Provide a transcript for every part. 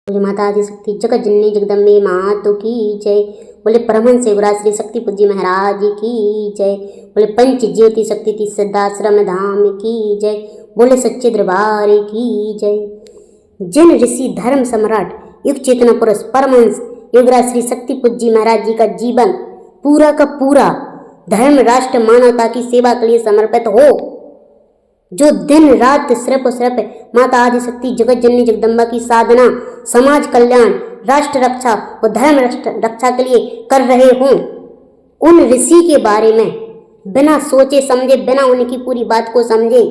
बोले माता आदिशक्ति जगत जननी जगदम्बे मातु की जय। बोले परमहंस शिवराज श्री शक्ति पूज्य महाराज की जय। बोले पंच ज्योति शक्ति तीर्थ सिद्धाश्रम धाम की जय। बोले सच्चे दरबार की जय। जिन ऋषि धर्म सम्राट युग चेतना पुरुष परमहंस योगराज श्री शक्ति पूज्य महाराज जी का जीवन पूरा का पूरा धर्म राष्ट्र मानवता की सेवा के लिए समर्पित हो, जो दिन रात सिर्फ और सिर्फ माता आदिशक्ति जगत जननी जगदम्बा की साधना, समाज कल्याण, राष्ट्र रक्षा और धर्म रक्षा के लिए कर रहे हों, उन ऋषि के बारे में बिना सोचे समझे, बिना उनकी पूरी बात को समझे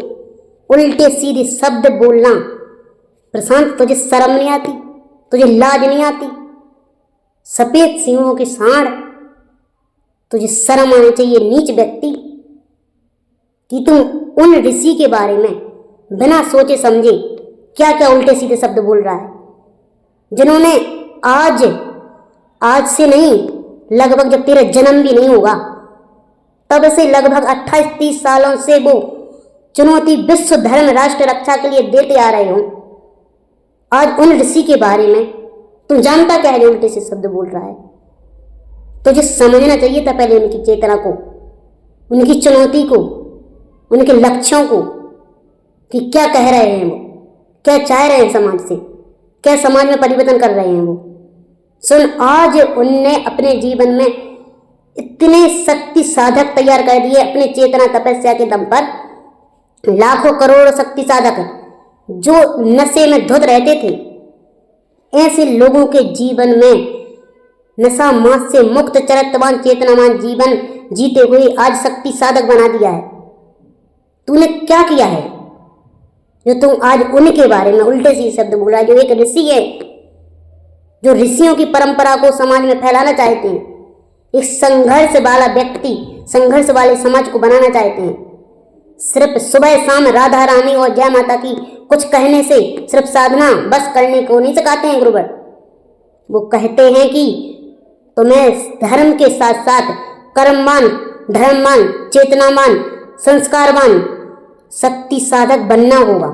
उल्टे सीधे शब्द बोलना, प्रशांत तुझे शर्म नहीं आती? तुझे लाज नहीं आती? सफेद सिंहों की सांड, तुझे शर्म आनी चाहिए नीच व्यक्ति कि तुम उन ऋषि के बारे में बिना सोचे समझे क्या क्या उल्टे सीधे शब्द बोल रहा है, जिन्होंने आज से नहीं, लगभग जब तेरा जन्म भी नहीं होगा तब से लगभग 28-30 सालों से वो चुनौती विश्व धर्म राष्ट्र रक्षा के लिए देते आ रहे हो। आज उन ऋषि के बारे में तुम जानता क्या है जो उल्टे से शब्द बोल रहा है? तुझे समझना चाहिए था पहले उनकी चेतना को, उनकी चुनौती को, उनके लक्ष्यों को, कि क्या कह रहे हैं वो, क्या चाह रहे हैं समाज से, क्या समाज में परिवर्तन कर रहे हैं वो। सुन, आज उनने अपने जीवन में इतने शक्ति साधक तैयार कर दिए अपने चेतना तपस्या के दम पर। लाखों करोड़ों शक्ति साधक जो नशे में धुत रहते थे, ऐसे लोगों के जीवन में नशा मास से मुक्त चरित्रवान चेतनावान जीवन जीते हुए आज शक्ति साधक बना दिया है। तूने क्या किया है जो तुम आज उनके बारे में उल्टे सीधे शब्द बोल रहा है, जो एक ऋषि है, जो ऋषियों की परंपरा को समाज में फैलाना चाहते हैं, एक संघर्ष वाला व्यक्ति, संघर्ष वाले समाज को बनाना चाहते हैं। सिर्फ सुबह शाम राधा रानी और जय माता की कुछ कहने से सिर्फ साधना बस करने को नहीं सिखाते हैं गुरुवर। वो कहते हैं कि तुम्हें धर्म के साथ साथ कर्मवान, धर्मवान, चेतनावान, संस्कारवान शक्ति साधक बनना होगा,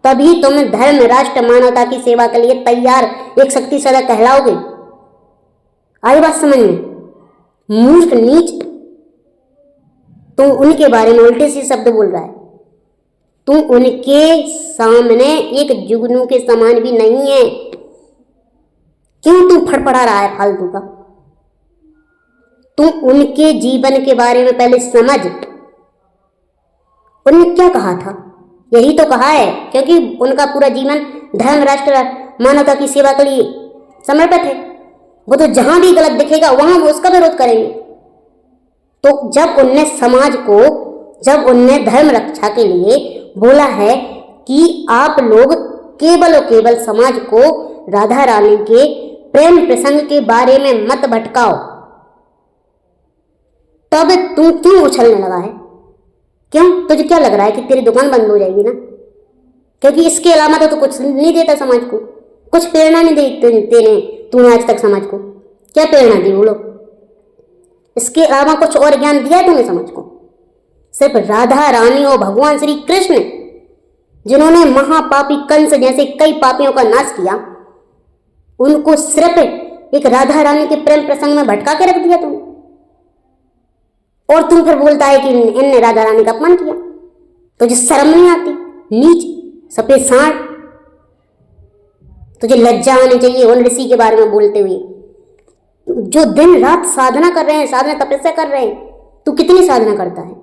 तभी तुम धर्म राष्ट्र मानवता की सेवा के लिए तैयार एक शक्ति साधक कहलाओगे। आई बात समझ में? मूर्ख नीच, तुम उनके बारे में उल्टे से शब्द बोल रहा है। तुम उनके सामने एक जुगनू के समान भी नहीं है। क्यों तुम फड़फड़ा रहा है फालतू का? तुम उनके जीवन के बारे में पहले समझ। उन्होंने क्या कहा था? यही तो कहा है, क्योंकि उनका पूरा जीवन धर्म राष्ट्र मानवता की सेवा के लिए समर्पित है। वो तो जहां भी गलत दिखेगा वहां वो उसका विरोध करेंगे। तो जब उनने समाज को, जब उनने धर्म रक्षा के लिए बोला है कि आप लोग केवल और केवल समाज को राधा रानी के प्रेम प्रसंग के बारे में मत भटकाओ, तब तुम क्यों उछलने लगा है? क्यों? तुझे क्या लग रहा है कि तेरी दुकान बंद हो जाएगी ना? क्योंकि इसके अलावा तो कुछ नहीं देता समाज को, कुछ प्रेरणा नहीं दी तूने आज तक समाज को। क्या प्रेरणा दी बोलो? इसके अलावा कुछ और ज्ञान दिया तूने समाज को? सिर्फ राधा रानी और भगवान श्री कृष्ण, जिन्होंने महापापी कंस जैसे कई पापियों का नाश किया, उनको सिर्फ एक राधा रानी के प्रेम प्रसंग में भटका के रख दिया तुमने। और तुम फिर बोलता है कि इनने राधा रानी का अपमान किया। तुझे शर्म नहीं आती? नीच, सफेद सांड, तुझे लज्जा आनी चाहिए उन ऋषि के बारे में बोलते हुए, जो दिन रात साधना कर रहे हैं, साधना तपस्या कर रहे हैं। तू कितनी साधना करता है?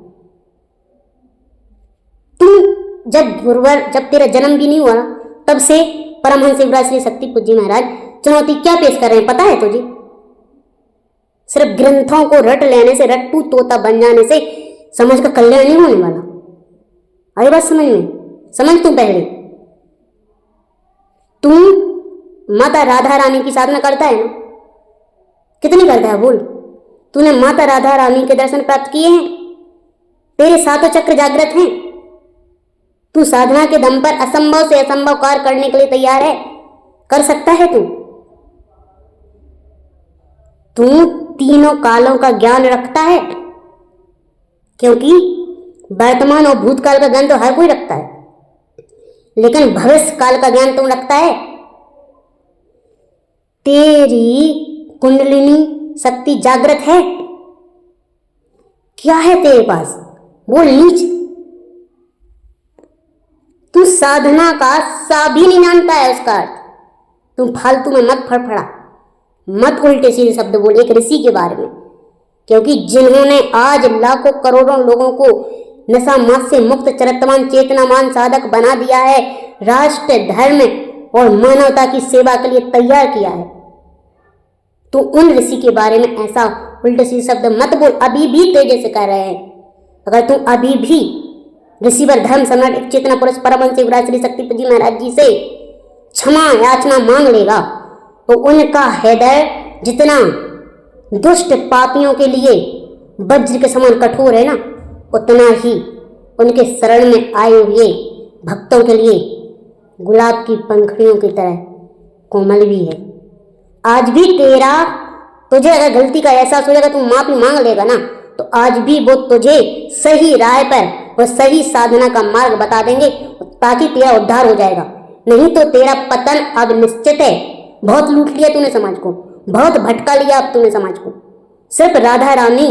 तुम जब तेरा जन्म भी नहीं हुआ तब से परमहंस शिवराज श्री शक्ति पूज्य महाराज चुनौती क्या पेश कर रहे हैं पता है तुझे? सिर्फ ग्रंथों को रट लेने से, रट्टू तोता बन जाने से समाज का कल्याण नहीं होने वाला। आई बात समझ में? समझ तुम पहले। तुम माता राधा रानी की साधना करता है ना? कितनी करता है बोल? तूने माता राधा रानी के दर्शन प्राप्त किए हैं? तेरे सातों चक्र जागृत हैं? तू साधना के दम पर असंभव से असंभव कार्य करने के लिए तैयार है? कर सकता है तू तीनों कालों का ज्ञान रखता है, क्योंकि वर्तमान और भूतकाल का ज्ञान तो हर कोई रखता है, लेकिन भविष्य काल का ज्ञान तुम रखता है? तेरी कुंडलिनी शक्ति जागृत है? क्या है तेरे पास? बोल नीच। तू साधना का सा भी नहीं जानता है उसका अर्थ। तुम फालतू में मत फड़फड़ा, मत उल्टे सीधे शब्द बोल एक ऋषि के बारे में, क्योंकि जिन्होंने आज लाखों करोड़ों लोगों को नशा मात से मुक्त चरित्रवान चेतनावान साधक बना दिया है, राष्ट्र धर्म और मानवता की सेवा के लिए तैयार किया है, तो उन ऋषि के बारे में ऐसा उल्टे सीधे शब्द मत बोल। अभी भी तेजे से कह रहे हैं, अगर तुम अभी भी ऋषिवर धर्म सम्राट एक चेतना पुरुष परमहंस युवराज श्री शक्तिपति जी महाराज जी से क्षमा याचना मांग लेगा, तो उनका हृदय जितना दुष्ट पापियों के लिए वज्र के समान कठोर है ना, उतना ही उनके शरण में आए हुए भक्तों के लिए गुलाब की पंखड़ियों की तरह कोमल भी है। आज भी तुझे अगर गलती का एहसास हो जाएगा, तू माफी मांग लेगा ना, तो आज भी वो तुझे सही राह पर और सही साधना का मार्ग बता देंगे, ताकि तेरा उद्धार हो जाएगा। नहीं तो तेरा पतन अब निश्चित है। बहुत लूट लिया तूने समाज को, बहुत भटका लिया अब तूने समाज को। सिर्फ राधा रानी